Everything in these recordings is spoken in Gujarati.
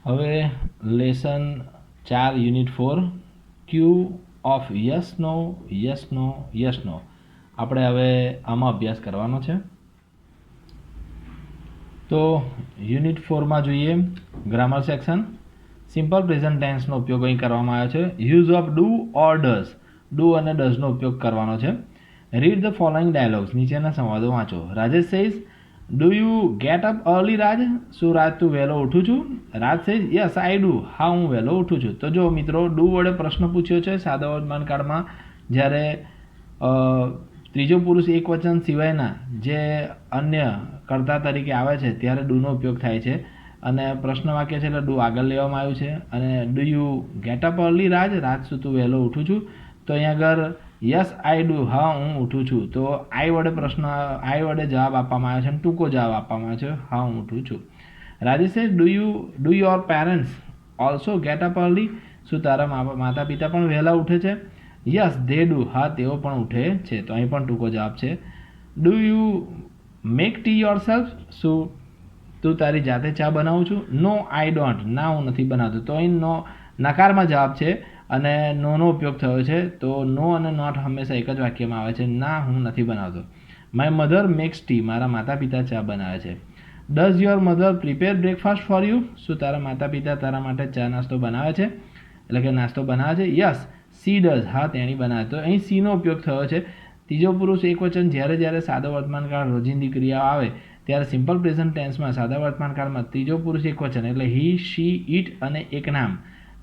હવે lesson 4 unit 4 Q of yes no yes no yes no આપણે હવે આમાં અભ્યાસ કરવાનો છે. તો યુનિટ 4માં જોઈએ ગ્રામર સેક્શન. સિમ્પલ પ્રેઝન્ટ ટેન્સનો ઉપયોગ અહીં કરવામાં આવ્યો છે. Use of do or does, do અને ડઝનો ઉપયોગ કરવાનો છે. રીડ ધ ફોલોઈંગ ડાયલોગ્સ, નીચેના સંવાદો વાંચો. Rajesh says, do you get up early Raj? શું રાજ તું વહેલો ઉઠું છું? Raj says, yes I do. હા હું વહેલો ઉઠું છું. તો જો મિત્રો ડુ વડે પ્રશ્ન પૂછ્યો છે સાદા વર્તમાન કાળમાં, જ્યારે ત્રીજો પુરુષ એક વચન સિવાયના જે અન્ય કર્તા તરીકે આવે છે ત્યારે ડુનો ઉપયોગ થાય છે. અને પ્રશ્ન વાક્ય છે એટલે ડુ આગળ લેવામાં આવ્યું છે. અને do you get up early Raj? Raj શું તું વહેલો ઉઠું છું? તો અહીંયા આગળ યસ આઈ ડુ, હા હું ઉઠું છું. તો આઈ વડે જવાબ આપવામાં આવ્યો છે અને ટૂંકો જવાબ આપવામાં આવ્યો છે, હા હું ઉઠું છું. Rajesh, do your parents also gate up early? શું તારા માતા પિતા પણ વહેલા ઉઠે છે? યસ ધે ડુ, હા તેઓ પણ ઉઠે છે. તો અહીં પણ ટૂંકો જવાબ છે. Do you make tea your self? શું તું તારી જાતે ચા બનાવું છું? નો આઈ ડોન્ટ, ના હું નથી બનાવતો. તો અહીં નો નકારમાં જવાબ છે અને નોનો ઉપયોગ થયો છે. તો નો અને નોટ હંમેશા એક જ વાક્યમાં આવે છે, ના હું નથી બનાવતો. માય મધર મેક્સ ટી, મારા માતા પિતા ચા બનાવે છે. Does your mother prepare breakfast for you? શું તારા માતા પિતા તારા માટે ચા નાસ્તો બનાવે છે, એટલે કે નાસ્તો બનાવે છે? યસ સી ડઝ, હા તેણી બનાવે. તો અહીં સીનો ઉપયોગ થયો છે. ત્રીજો પુરુષ એક વચન જ્યારે સાદો વર્તમાનકાળ રોજિંદી ક્રિયાઓ આવે ત્યારે સિમ્પલ પ્રેઝન્ટ ટેન્સમાં સાદા વર્તમાનકાળમાં ત્રીજો પુરુષ એક વચન એટલે હી, શી, ઇટ અને એક નામ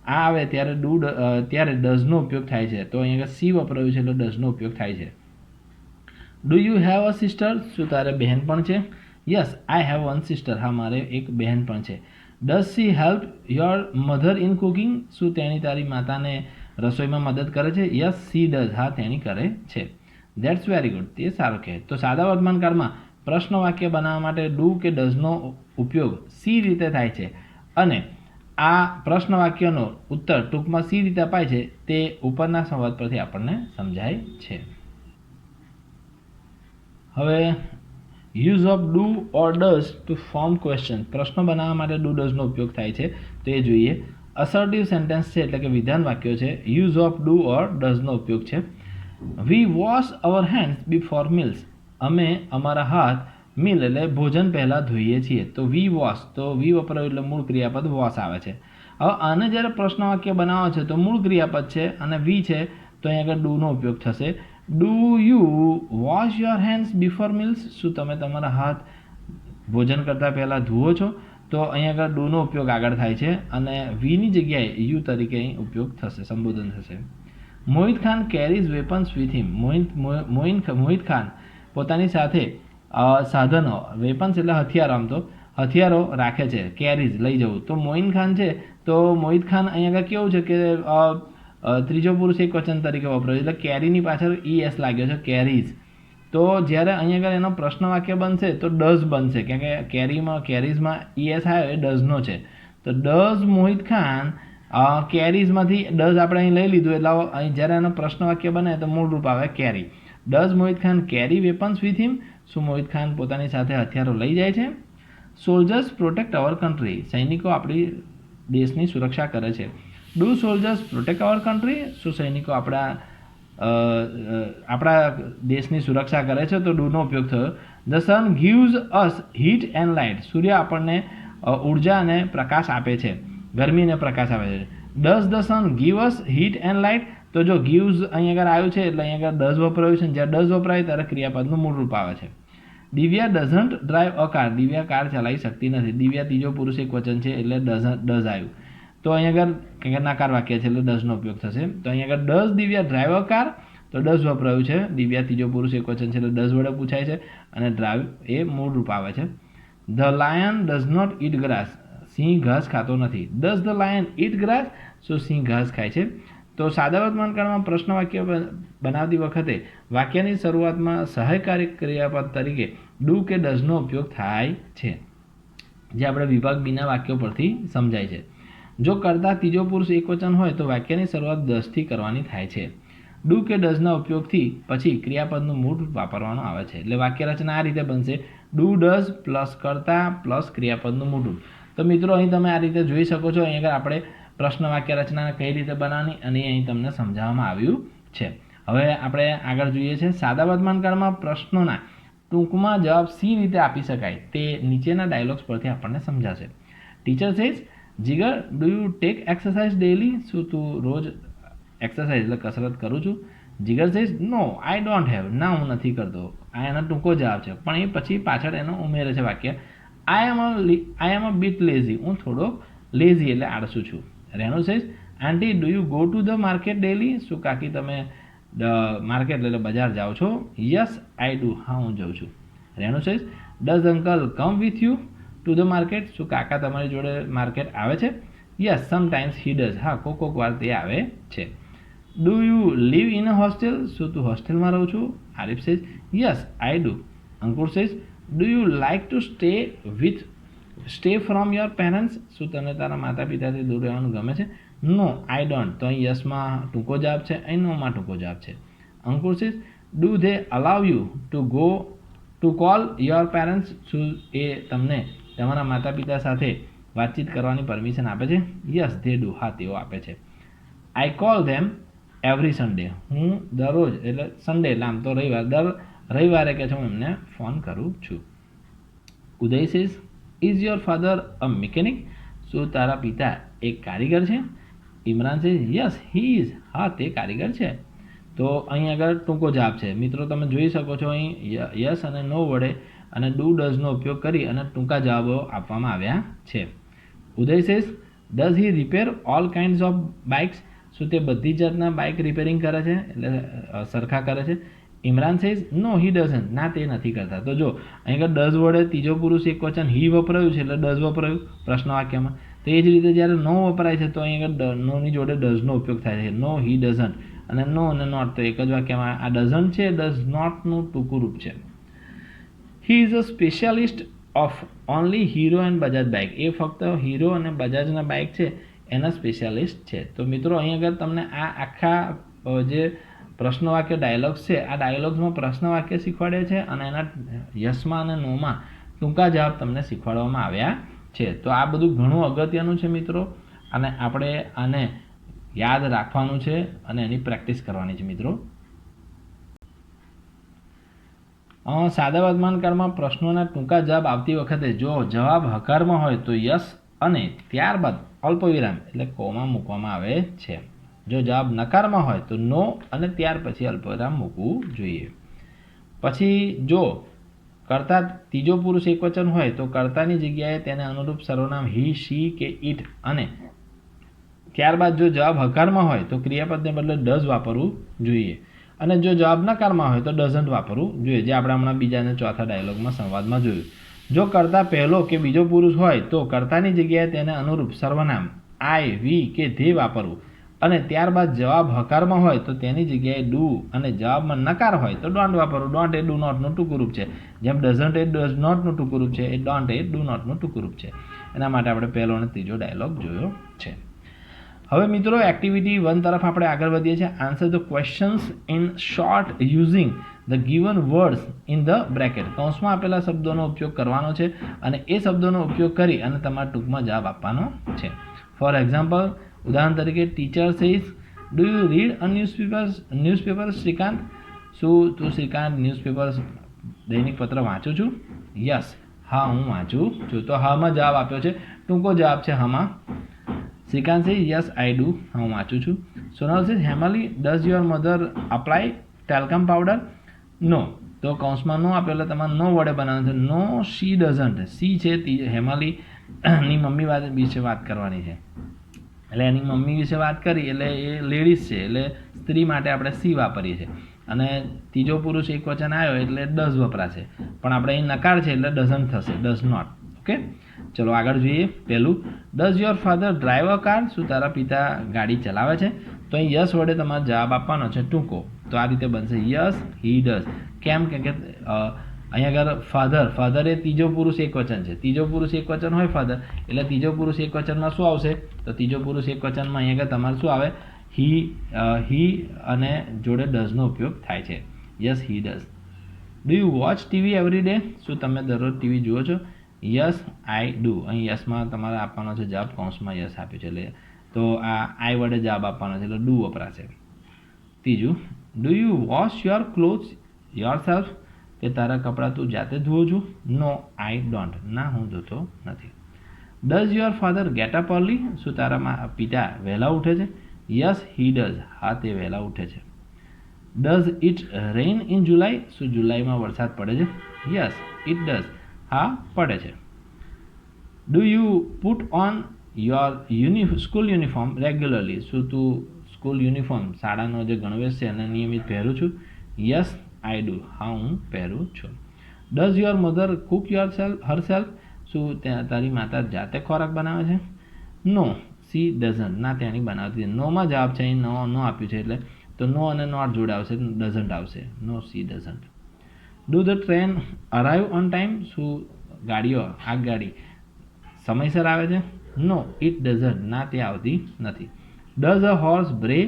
આ આવે ત્યારે ડઝનો ઉપયોગ થાય છે. તો અહીંયા સી વપરાયું છે એટલે ડઝનો ઉપયોગ થાય છે. Do you have a sister? શું તારે બહેન પણ છે? Yes I have one sister, હા મારે એક બહેન પણ છે. Does she help your mother in cooking? શું તેણી તારી માતાને રસોઈમાં મદદ કરે છે? યસ સી ડઝ, હા તેણી કરે છે. ધેટ્સ વેરી ગુડ, તે સારું કહે. તો સાદા વર્તમાનકાળમાં પ્રશ્ન વાક્ય બનાવવા માટે ડુ કે ડઝનો ઉપયોગ સી રીતે થાય છે અને આ પ્રશ્ન વાક્યનો ઉત્તર ટૂંકમાં સી રીતે અપાય છે તે ઉપરના સંવાદ પરથી આપણને સમજાય છે. હવે use of do or does to form question, પ્રશ્ન બનાવવા માટે ડુ ડઝનો ઉપયોગ થાય છે તો એ જોઈએ. અસર્ટિવ સેન્ટેન્સ છે એટલે કે વિધાન વાક્યો છે. યુઝ ઓફ ડુ ઓર ડઝનો ઉપયોગ છે. વી વોશ અવર હેન્ડ્સ બિફોર મીલ્સ, અમે અમારા હાથ મીલ એટલે ભોજન પહેલાં ધોઈએ છીએ. તો વી વોશ, તો વી વપરાયું એટલે મૂળ ક્રિયાપદ વોશ આવે છે. હવે આને જ્યારે પ્રશ્ન વાક્ય બનાવો છે તો મૂળ ક્રિયાપદ છે અને વી છે તો અહીં આગળ ડુનો ઉપયોગ થશે. Do you wash your hands before meals? શું તમે તમારા હાથ ભોજન કરતાં પહેલાં ધુઓ છો? તો અહીં આગળ ડુનો ઉપયોગ આગળ થાય છે અને વીની જગ્યાએ યુ તરીકે અહીં ઉપયોગ થશે, સંબોધન થશે. Mohit Khan carries weapons with him, Mohit Khan પોતાની સાથે સાધનો, વેપન્સ એટલે હથિયારો, આમ તો હથિયારો રાખે છે, કેરીઝ લઈ જવું. તો મોઇન ખાન છે તો મોહિત ખાન અહીંયા આગળ કેવું છે કે ત્રીજો પુરુષ એક વચન તરીકે વપરાયું એટલે કેરીની પાછળ ES લાગ્યો છે, કેરીઝ. તો જ્યારે અહીંયા આગળ એનો પ્રશ્ન વાક્ય બનશે તો ડઝ બનશે, કારણ કે કેરીઝમાં ES આવ્યો એ ડઝનો છે. તો ડઝ મોહિત ખાન કેરીઝમાંથી ડઝ આપણે અહીં લઈ લીધું એટલે અહીં જ્યારે એનો પ્રશ્ન વાક્ય બને તો મૂળ રૂપ આવે carry. Does Mohit Khan carry weapons with him? શું મોહિત ખાન પોતાની સાથે હથિયારો લઈ જાય છે? સોલ્જર્સ પ્રોટેક્ટ અવર કન્ટ્રી, સૈનિકો આપણી દેશની સુરક્ષા કરે છે. Do soldiers protect our country? શું સૈનિકો આપણા દેશની સુરક્ષા કરે છે? તો ડુનો ઉપયોગ થયો. The sun gives us heat and light, સૂર્ય આપણને ઉર્જા અને પ્રકાશ આપે છે, ગરમી અને પ્રકાશ આપે છે. Does the sun give us heat and light? તો જો ગીવ્સ અહીં આગળ આવ્યું છે એટલે અહીં આગળ ડઝ વપરાયું છે. જ્યારે ડઝ વપરાય ત્યારે ક્રિયાપદનું મૂળ રૂપ આવે છે. Divya doesn't drive a car, Divya car ચલાવી શકતી નથી. દિવ્યા ત્રીજો પુરુષ એક વચન છે એટલે ડઝ આવ્યું. તો અહીં આગળ નકાર વાક્ય છે એટલે ડઝનો ઉપયોગ થશે. તો અહીં આગળ does Divya drive a car? તો ડઝ વપરાયું છે. દિવ્યા ત્રીજો પુરુષ એક વચન છે એટલે ડઝ વડે પૂછાય છે અને ડ્રાઈવ એ મૂળ રૂપ આવે છે. The lion does not eat grass, સિંહ ઘાસ ખાતો નથી. Does the lion eat grass? શું સિંહ ઘાસ ખાય છે? તો સાદા વર્તમાનકાળમાં પ્રશ્ન વાક્ય બનાવતી વખતે વાક્યની શરૂઆતમાં સહાયકારી ક્રિયાપદ તરીકે ડુ કે ડઝનો ઉપયોગ થાય છે, જે આપણે વિભાગ બીના વાક્યો પરથી સમજાય છે. જો કરતા ત્રીજો પુરુષ એક વચન હોય તો વાક્યની શરૂઆત ડઝથી કરવાની થાય છે. ડુ કે ડઝના ઉપયોગથી પછી ક્રિયાપદનું મૂળ વાપરવાનું આવે છે. એટલે વાક્ય રચના આ રીતે બનશે: ડુ ડઝ પ્લસ કર્તા પ્લસ ક્રિયાપદનું મૂળ રૂપ. તો મિત્રો અહીં તમે આ રીતે જોઈ શકો છો. અહીં આગળ આપણે પ્રશ્ન વાક્ય રચના કઈ રીતે બનાવવાની અને અહીં તમને સમજાવવામાં આવ્યું છે. હવે આપણે આગળ જોઈએ છે સાદા વર્તમાનકાળમાં પ્રશ્નોના ટૂંકમાં જવાબ સી રીતે આપી શકાય તે નીચેના ડાયલોગ્સ પરથી આપણને સમજાશે. Teacher says, Jigar, do you take exercise daily? શું તું રોજ એક્સરસાઇઝ એટલે કસરત કરું છું? Jigar says, no I don't have. ના, હું નથી કરતો. આ એનો ટૂંકો જવાબ છે, પણ એ પછી પાછળ એનો ઉમેરે છે વાક્ય. I am a bit lazy. હું થોડો લેઝી એટલે આળસુ છું. Renu says, aunty, do you go to the market daily? શું કાકી તમે માર્કેટ એટલે બજાર જાઓ છો? Yes I do. હા, હું જાઉં છું. Renu says, does uncle come with you to the market? શું કાકા તમારી જોડે માર્કેટ આવે છે? Yes sometimes he does. હા, કોક વાર તે આવે છે. Do you live in a hostel? શું તું હોસ્ટેલમાં રહું છું? Arif says, yes I do. Ankur says, do you like to stay from your parents? શું તને તારા માતા પિતાથી દૂર રહેવાનું ગમે છે? નો આઈ ડોન્ટ. તો અહીં યસમાં ટૂંકો જવાબ છે, અહીં નોમાં ટૂંકો જવાબ છે. Ankur says, do they allow you to call your parents? શું એ તમને તમારા માતા પિતા સાથે વાતચીત કરવાની પરમિશન આપે છે? Yes they do. હા, તેઓ આપે છે. I call them every Sunday. હું દરરોજ એટલે સન્ડે એટલે આમ તો દર રવિવારે કે છે હું એમને ફોન કરું છું. Uday says, is your father a mechanic? શું તારા પિતા એક કારીગર છે? Imran says, yes he is. હા, તે કારીગર છે. તો અહીં આગળ ટૂંકો જવાબ છે. મિત્રો તમે જોઈ શકો છો અહીં યસ અને નો વડે અને ડુ ડઝનો ઉપયોગ કરી અને ટૂંકા જવાબો આપવામાં આવ્યા છે. Uday says, does he repair all kinds of bikes? શું તે બધી જાતના બાઇક રિપેરિંગ કરે છે એટલે સરખા કરે છે? Imran says, no he doesn't. ના, તે નથી કરતા. તો જો અહીં આગળ ડઝ વડે ત્રીજો પુરુષ એક વચન હી વપરાયું છે એટલે ડઝ વપરાયું પ્રશ્ન વાક્યમાં. તો એ જ રીતે જ્યારે નો વપરાય છે તો અહીં આગળ નોની જોડે ડઝનો ઉપયોગ થાય છે. નો હી ડઝન્ટ અને નો અને નોટ તો એક જ વાક્યમાં. આ ડઝન્ટ છે ડઝ નોટનું ટૂંકું રૂપ છે. He is a specialist of only Hero and Bajaj bike. એ ફક્ત હીરો અને બજાજના બાઇક છે એના સ્પેશિયાલિસ્ટ છે. તો મિત્રો અહીં આગળ તમને આ આખા જે પ્રશ્ન વાક્ય ડાયલોગ્સ છે આ ડાયલોગ્સમાં પ્રશ્ન વાક્ય શીખવાડે છે અને એના યસમાં અને નોમાં ટૂંકા જવાબ તમને શીખવાડવામાં આવ્યા છે. તો આ બધું ઘણું અગત્યનું છે મિત્રો, અને આપણે આને યાદ રાખવાનું છે અને એની પ્રેક્ટિસ કરવાની છે મિત્રો. સાદા વર્તમાનકાળમાં પ્રશ્નોના ટૂંકા જવાબ આવતી વખતે જો જવાબ હકારમાં હોય તો યસ અને ત્યારબાદ અલ્પવિરામ એટલે કોમા મૂકવામાં આવે છે. જો જવાબ નકારમાં હોય તો નો અને ત્યાર પછી અલ્પવિરામ મૂકવું જોઈએ. પછી જો કર્તા ત્રીજો પુરુષ એકવચન હોય તો કર્તાની જગ્યાએ તેને અનુરૂપ સર્વનામ હી, શી કે ઇટ અને ત્યારબાદ જો જવાબ હકારમાં હોય તો ક્રિયાપદને બદલે ડઝ વાપરવું જોઈએ અને જો જવાબ નકારમાં હોય તો ડઝન્ટ વાપરવું જોઈએ, જે આપણે હમણાં બીજા અને ચોથા ડાયલોગમાં સંવાદમાં જોયું. જો કર્તા પહેલો કે બીજો પુરુષ હોય તો કર્તાની જગ્યાએ તેને અનુરૂપ સર્વનામ આઈ, વી કે ધે વાપરવું અને ત્યારબાદ જવાબ હકારમાં હોય તો તેની જગ્યાએ ડુ અને જવાબમાં નકાર હોય તો ડોન્ટ વાપરવું. ડોન્ટ એ ડુ નોટનું ટૂંકું રૂપ છે, જેમ ડઝન્ટ એ ડઝ નોટનું ટૂંકું રૂપ છે, એ ડોન્ટ એ ડુ નોટનું ટૂંકું રૂપ છે. એના માટે આપણે પહેલો અને ત્રીજો ડાયલોગ જોયો છે. હવે મિત્રો એક્ટિવિટી 1 તરફ આપણે આગળ વધીએ છીએ. Answer the questions in short using the given words in the bracket. કૌંસમાં આપેલા શબ્દોનો ઉપયોગ કરવાનો છે અને એ શબ્દોનો ઉપયોગ કરી અને તમારે ટૂંકમાં જવાબ આપવાનો છે. ફોર એક્ઝામ્પલ, ઉદાહરણ તરીકે, teacher says, do you read a newspaper Shrikant? શું તું શ્રીકાંત ન્યૂઝપેપર દૈનિક પત્ર વાંચું છું? યસ, હા હું વાંચું છું. તો હામાં જવાબ આપ્યો છે, ટૂંકો જવાબ છે હામાં. Shrikant says, yes I do. હું વાંચું છું. Sonal says, Hemali, does your mother apply talcum powder? No. તો કૌંસમાં નો આપેલો તમારે નો વડે બનાવવાનું છે. નો શી ડઝન્ટ. સી છે હેમાલી ની મમ્મી વિશે વાત કરવાની છે એટલે એની મમ્મી વિશે વાત કરી એટલે એ લેડીઝ છે એટલે સ્ત્રી માટે આપણે સી વાપરીએ છીએ અને ત્રીજો પુરુષ એક વચન આવ્યો એટલે ડઝ વપરાશે, પણ આપણે અહીં નકાર છે એટલે ડઝન્ટ થશે, ડઝ નોટ. ઓકે, ચલો આગળ જોઈએ. પહેલું, does your father drive a car? શું તારા પિતા ગાડી ચલાવે છે? તો અહીં યસ વડે તમારે જવાબ આપવાનો છે ટૂંકો. તો આ રીતે બનશે, યસ હી ડઝ. કેમ કે અહીંયા આગળ ફાધર એ ત્રીજો પુરુષ એક વચન છે. ત્રીજો પુરુષ એક વચન હોય ફાધર એટલે ત્રીજો પુરુષ એક વચનમાં શું આવશે? તો ત્રીજો પુરુષ એક વચનમાં અહીંયા આગળ તમારે શું આવે? હી અને જોડે ડઝનો ઉપયોગ થાય છે. Yes he does. Do you watch TV every day? શું તમે દરરોજ ટીવી જુઓ છો? Yes I do. અહીં યસમાં તમારે આપવાનો છે જવાબ, કૌંસમાં યસ આપ્યું છે એટલે તો આ આઈ વડે જવાબ આપવાનો છે એટલે ડુ વપરાશે. ત્રીજું, do you wash your clothes your self, કે તારા કપડાં તું જાતે ધોવું છું? નો આઈ ડોન્ટ. ના, હું ધોતો નથી. Does your father gate up early, શું તારા પિતા વહેલા ઉઠે છે? Yes he does. હા, તે વહેલા ઉઠે છે. ડઝ ઇટ રેઇન ઇન જુલાઈ, શું જુલાઈમાં વરસાદ પડે છે? Yes it does. હા, પડે છે. Do you put on your school uniform regularly, શું તું સ્કૂલ યુનિફોર્મ શાળાનો જે ગણવેશ છે એને નિયમિત પહેરું છું? Yes I do. હા, હું પહેરું છું. Does your mother Cook herself, શું તારી માતા જાતે ખોરાક બનાવે છે? નો સી ડઝન્ટ. ના, તેની બનાવતી. નોમાં જવાબ છે, અહીં નો આપ્યું છે એટલે તો નો અને નોટ જોડે આવશે, ડઝન્ટ આવશે. No she doesn't. Do the train arrive on time, શું ગાડી સમયસર આવે છે? No it doesn't. ના, તે આવતી નથી. ડઝ અ હોર્સ બ્રે,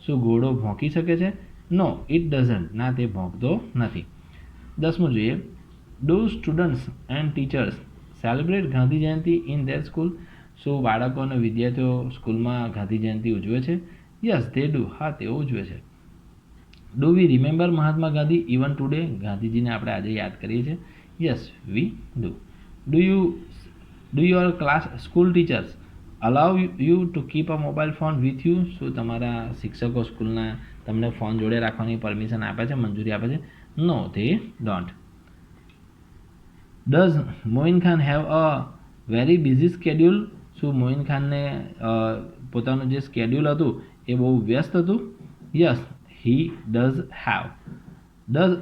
શું ઘોડો ભોંકી શકે છે? No it doesn't. ના, તે ભોંકતો નથી. 10મું જોઈએ. Do students and teachers celebrate Gandhi Jayanti in their school, શું બાળકો અને વિદ્યાર્થીઓ સ્કૂલમાં ગાંધી જયંતિ ઉજવે છે? Yes they do. હા, તેઓ ઉજવે છે. Do we remember Mahatma Gandhi even today, ગાંધીજીને આપણે આજે યાદ કરીએ છીએ? Yes we do. Do your school teachers allow you to keep a mobile phone with you, શું તમારા શિક્ષકો સ્કૂલના તમને ફોન જોડે રાખવાની પરમિશન આપે છે, મંજૂરી આપે છે? No they don't. Does Moin Khan have a very busy schedule, શું મોઇન ખાનને પોતાનું જે સ્કેડ્યુલ હતું એ બહુ વ્યસ્ત હતું? Yes he does have. Does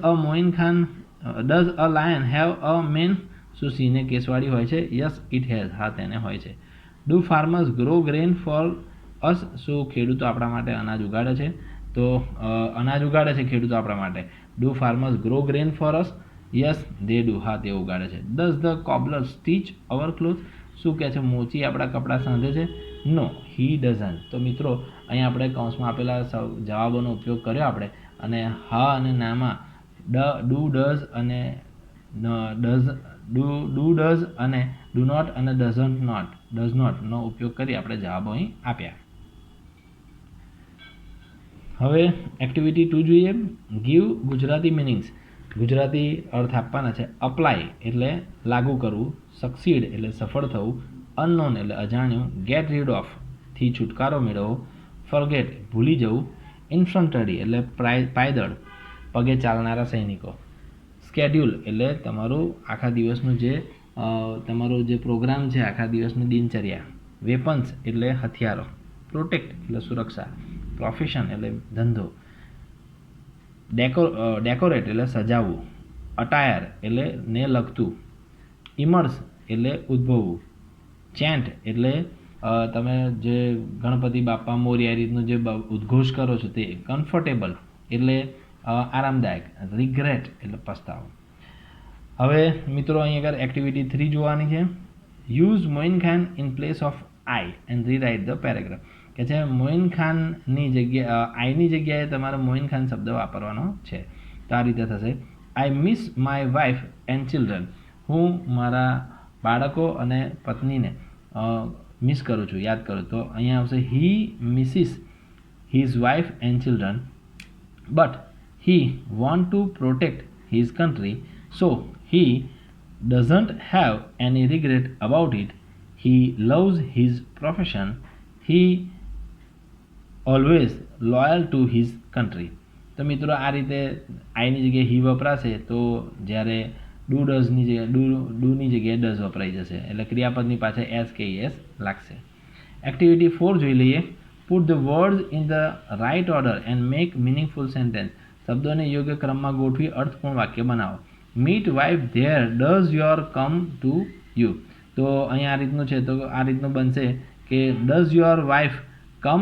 a lion have a mane, શું સિંહને કેસવાળી હોય છે? Yes it has. હા, તેને હોય છે. Do farmers grow grain for us, શું ખેડૂતો આપણા માટે અનાજ ઉગાડે છે? તો અનાજ ઉગાડે છે ખેડૂતો આપણા માટે. Do farmers grow grain for us? Yes they do. હા, તે ઉગાડે છે. Does the cobbler stitch our cloth, શું કહે છે મોચી આપણા કપડાં સાંધે છે? નો હી ડઝન્ટ. તો મિત્રો, અહીં આપણે કૌંસમાં આપેલા જવાબોનો ઉપયોગ કર્યો આપણે, અને હા અને નામાં ડુ ડઝ અને ડુ નોટ અને ડઝ નોટનો ઉપયોગ કરી આપણે જવાબો અહીં આપ્યા. હવે એક્ટિવિટી 2 જોઈએ. ગીવ ગુજરાતી મિનિંગ્સ, ગુજરાતી અર્થ આપવાના છે. અપ્લાય એટલે લાગુ કરવું, સક્સીડ એટલે સફળ થવું, અનનોન એટલે અજાણ્યું, ગેટ રીડ ઓફ થી છુટકારો મેળવવો, ફોરગેટ ભૂલી જવું, ઇન્ફન્ટ્રી એટલે પાયદળ પગે ચાલનારા સૈનિકો, સ્કેડ્યુલ એટલે તમારું આખા દિવસનું તમારો જે પ્રોગ્રામ છે, આખા દિવસની દિનચર્યા, વેપન્સ એટલે હથિયારો, પ્રોટેક્ટ એટલે સુરક્ષા, પ્રોફેશન એટલે ધંધો, ડેકોરેટ એટલે સજાવવું, અટાયર એટલે ને લગતું, ઇમર્સ એટલે ઉદ્ભવવું, ચેન્ટ એટલે તમે જે ગણપતિ બાપ્પા મોર્યા રીતનું જે ઉદ્ઘોષ કરો છો તે, કમ્ફર્ટેબલ એટલે આરામદાયક, રિગ્રેટ એટલે પસ્તાવો. હવે મિત્રો, અહીં આગળ એક્ટિવિટી 3 જોવાની છે. Use Moin Khan in place of I and rewrite the paragraph, કે છે મોઇન ખાનની આઈની જગ્યાએ તમારે મોઇન ખાન શબ્દ વાપરવાનો છે. તો આ રીતે થશે. I miss my wife and children, હું મારા બાળકો અને પત્નીને મિસ કરું છું, યાદ કરું. તો અહીંયા આવશે he misses his wife and children, but he want to protect his country, so he doesn't have any regret about it. He loves his profession. He always loyal to his country. તો મિત્રો, આ રીતે આઈની જગ્યાએ હી વપરાશે તો જ્યારે ડુની જગ્યાએ ડઝ વપરાઈ જશે, એટલે ક્રિયાપદની પાછળ એસ કે એસ લાગશે. એક્ટિવિટી 4 જોઈ લઈએ. Put the words in the right order and make meaningful sentence, શબ્દોને યોગ્ય ક્રમમાં ગોઠવી અર્થપૂર્ણ વાક્ય બનાવો. Meet wife there, does your come to you, તો અહીંયા આ રીતનું છે, તો આ રીતનું બનશે કે does your wife come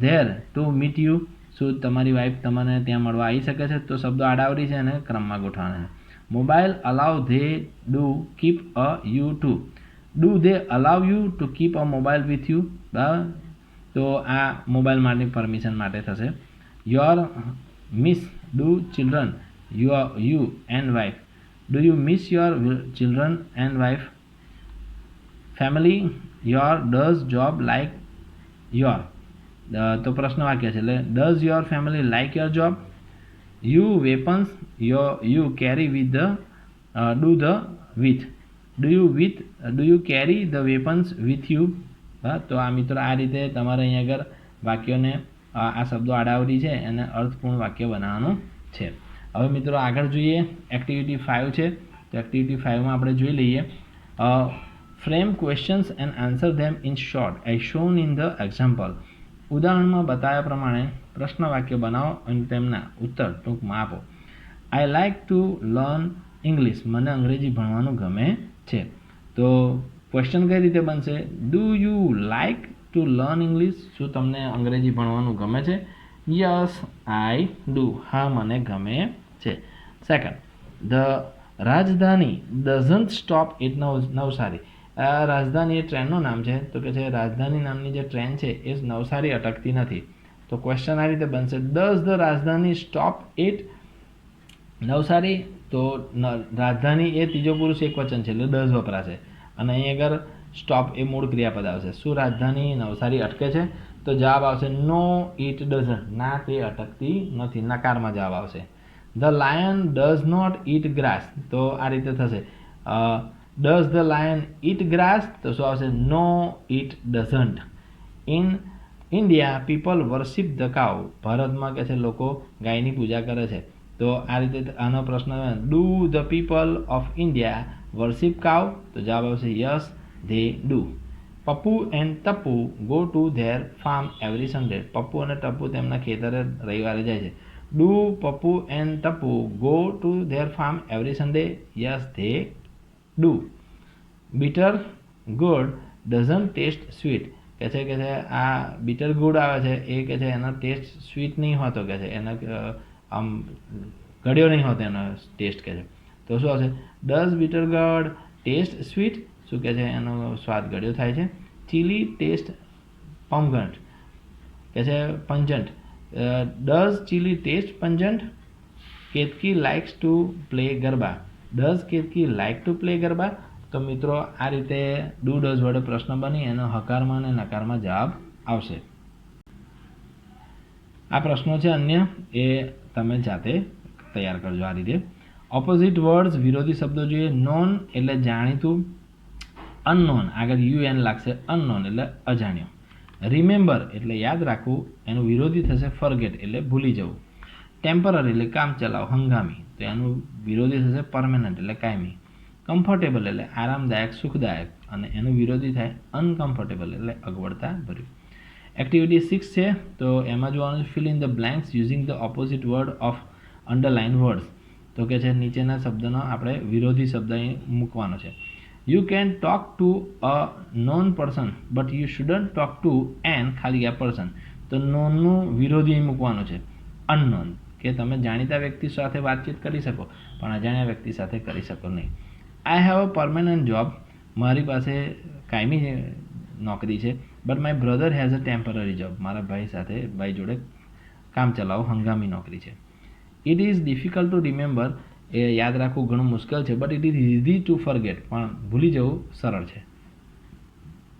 there to meet you, શું તમારી વાઇફ તમને ત્યાં મળવા આવી શકે છે? તો શબ્દો આડાવરી છે અને ક્રમમાં ગોઠવવાના છે. Mobile allow they do keep a you to, do they allow you to keep a mobile with you, બરાબર. તો આ મોબાઈલ માટે પરમિશન માટે થશે. Your miss do children you and wife, do you miss your children and wife, family your does job like your, તો પ્રશ્ન વાક્ય છે એટલે does your family like your job. You weapons you carry with the do the with do you carry the weapons with you. તો આ મિત્રો આ રીતે તમારે અહીંયા આગળ વાક્યોને આ શબ્દો આડાવડી છે એને અર્થપૂર્ણ વાક્ય બનાવવાનું છે. હવે મિત્રો આગળ જોઈએ એક્ટિવિટી 5 છે. તો એક્ટિવિટી 5માં આપણે જોઈ લઈએ frame questions and answer them in short as shown in the example. ઉદાહરણમાં બતાવ્યા પ્રમાણે પ્રશ્ન વાક્ય બનાવો અને તેમના ઉત્તર ટૂંકમાં આપો. I like to learn English, મને અંગ્રેજી ભણવાનું ગમે છે. તો ક્વેશ્ચન કઈ રીતે બનશે? Do you like to learn English, શું તમને અંગ્રેજી ભણવાનું ગમે છે? યસ આઈ ડુ, હા મને ગમે છે. સેકન્ડ, ધ રાજધાની ડઝન્ટ સ્ટોપ ઇટ નવસારી. રાજધાની એ ટ્રેનનું નામ છે, તો કે છે રાજધાની નામની જે ટ્રેન છે એ નવસારી અટકતી નથી. તો ક્વેશ્ચન આ રીતે બનશે ડઝ ધ રાજધાની સ્ટોપ ઇટ નવસારી. તો રાજધાની એ ત્રીજો પુરુષ એક વચન છે એટલે ડઝ વપરાશે અને અહીં આગળ સ્ટોપ એ મૂળ ક્રિયાપદ આવશે. શું રાજધાની નવસારી અટકે છે? તો જવાબ આવશે નો ઇટ ડઝન્ટ, ના તે અટકતી નથી, નકારમાં જવાબ આવશે. The lion does not eat grass, તો આ રીતે થશે does the lion eat grass, તો શું આવશે no it doesn't. In India people worship the cow, ભારતમાં કે છે લોકો ગાયની પૂજા કરે છે. તો આ રીતે આનો પ્રશ્ન do the people of India worship cow, તો જવાબ આવશે yes they do. Pappu and Tappu go to their farm every Sunday, Pappu અને ટપ્પુ તેમના ખેતરે રવિવારે જાય છે. Do Pappu and Tappu go to their farm every Sunday? Yes they do. Bitter gourd doesn't taste sweet, કે છે આ બીટર ગુડ આવે છે એ કે છે એનો ટેસ્ટ સ્વીટ નહીં હોતો, કે છે એનો આમ ગળ્યો નહીં હોતો એનો ટેસ્ટ, કે છે. તો શું આવશે ડઝ બીટર ગર્ડ ટેસ્ટ સ્વીટ, શું કે છે એનો સ્વાદ ગળ્યો થાય છે. ચીલી ટેસ્ટ પંગન્ટ, કે છે pungent, does chilli taste pungent. Ketki likes to play garba, does Ketki like to play garba. તો મિત્રો આ રીતે ડુ ડઝ વડે પ્રશ્ન બની એનો હકારમાં અને નકારમાં જવાબ આવશે. આ પ્રશ્નો છે અન્ય એ તમે જાતે તૈયાર કરજો આ રીતે. ઓપોઝિટ વર્ડ્સ વિરોધી શબ્દો જોઈએ. નોન એટલે જાણીતું, અનનોન આગળ યુએન લાગશે, અનનોન એટલે અજાણ્યો. રિમેમ્બર એટલે યાદ રાખવું, એનું વિરોધી થશે ફરગેટ એટલે ભૂલી જવું. ટેમ્પરરી એટલે કામ ચલાવ, હંગામી, તો એનું વિરોધી થશે પરમેનન્ટ એટલે કાયમી. કમ્ફર્ટેબલ એટલે આરામદાયક, સુખદાયક, અને એનું વિરોધી થાય અનકમ્ફર્ટેબલ એટલે અગવડતા ભર્યું. એક્ટિવિટી 6 છે, તો એમાં જોવાનું fill in the blanks using the opposite word of underline words. તો કે છે નીચેના શબ્દનો આપણે વિરોધી શબ્દ અહીં મૂકવાનો છે. You can talk to a known person but you shouldn't talk to an ખાલી આ પર્સન. તો નોનનું વિરોધી અહીં મૂકવાનું છે અનનોન, કે તમે જાણીતા વ્યક્તિ સાથે વાતચીત કરી શકો પણ અજાણ્યા વ્યક્તિ સાથે કરી શકો નહીં. I have a permanent job, મારી પાસે કાયમી નોકરી છે. But my brother has a temporary job, મારા ભાઈ જોડે કામ ચલાવો હંગામી નોકરી છે. It is difficult to remember, એ યાદ રાખવું ઘણું મુશ્કેલ છે. But it is easy to forget, પણ ભૂલી જવું સરળ છે.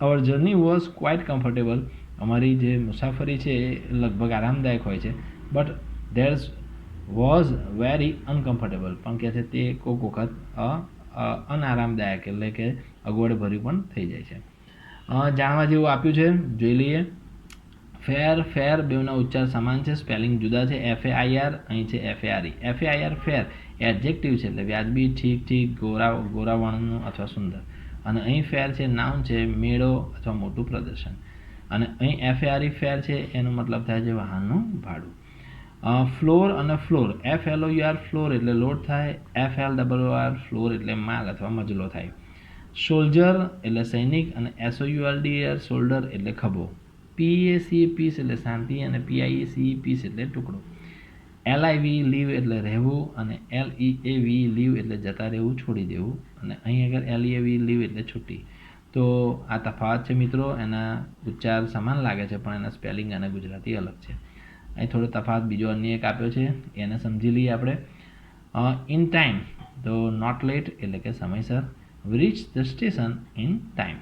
Our journey was quite comfortable, અમારી જે મુસાફરી છે એ લગભગ આરામદાયક હોય છે. But there was very uncomfortable, પણ કહે છે તે કોઈક વખત અનારામદાયક એટલે કે અગવડ ભર્યું પણ થઈ જાય છે. જાણવા જેવું આપ્યું છે, જોઈ લઈએ. ફેર ફેર બેવના ઉચ્ચાર સમાન છે, સ્પેલિંગ જુદા છે. FAIR અહીં છે FARE. FAIR ફેર એડજેક્ટિવ છે એટલે વ્યાજબી, ઠીક ઠીક, ગોરાવણનું અથવા સુંદર. અને અહીં ફેર છે નાઉન છે, મેળો અથવા મોટું પ્રદર્શન. અને અહીં FARE ફેર છે એનો મતલબ થાય છે વાહનનું ભાડું. ફ્લોર અને ફ્લોર, FLOUR ફ્લોર એટલે લોડ થાય, FLOR ફ્લોર એટલે માલ અથવા મજલો થાય. શોલ્જર એટલે સૈનિક અને SOULDER શોલ્ડર એટલે ખભો. PACE પીસ એટલે શાંતિ અને PIACE પીસ એટલે ટુકડો. LIV લીવ એટલે રહેવું અને LEAV લીવ એટલે જતા રહેવું, છોડી દેવું. અને અહીં આગળ LEAV લીવ એટલે છુટ્ટી. તો આ તફાવત છે મિત્રો, એના ઉચ્ચાર સમાન લાગે છે પણ એના સ્પેલિંગ અને ગુજરાતી અલગ છે. અહીં થોડો તફાવત બીજો અન્ય એક આપ્યો છે એને સમજી લઈએ આપણે. ઇન ટાઈમ, તો નોટ લેટ એટલે કે સમયસર. Reach the station in time,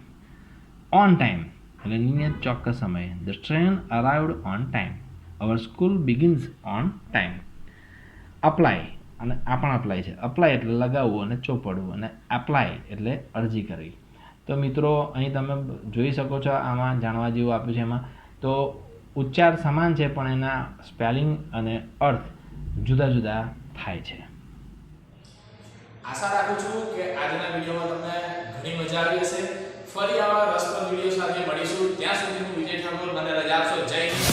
on time એટલે નિયત ચોક્કસ સમયે. The train arrived on time. Our school begins on time. Apply અને આ પણ અપ્લાય છે. અપ્લાય એટલે લગાવવું અને ચોપડવું, અને એપ્લાય એટલે અરજી કરવી. તો મિત્રો અહીં તમે જોઈ શકો છો, આમાં જાણવા જેવું આપ્યું છે. એમાં તો ઉચ્ચાર સમાન છે પણ એના સ્પેલિંગ અને અર્થ જુદા જુદા થાય છે. આશા રાખું છું કે આજના વિડીયોમાં તમને ઘણી મજા આવી હશે. ફરી આવા રસપ્રદ વિડીયો સાથે મળીશું. ત્યાં સુધી હું વિજય ઠાકોર, મને રજા આપશો. જય હિન્દ.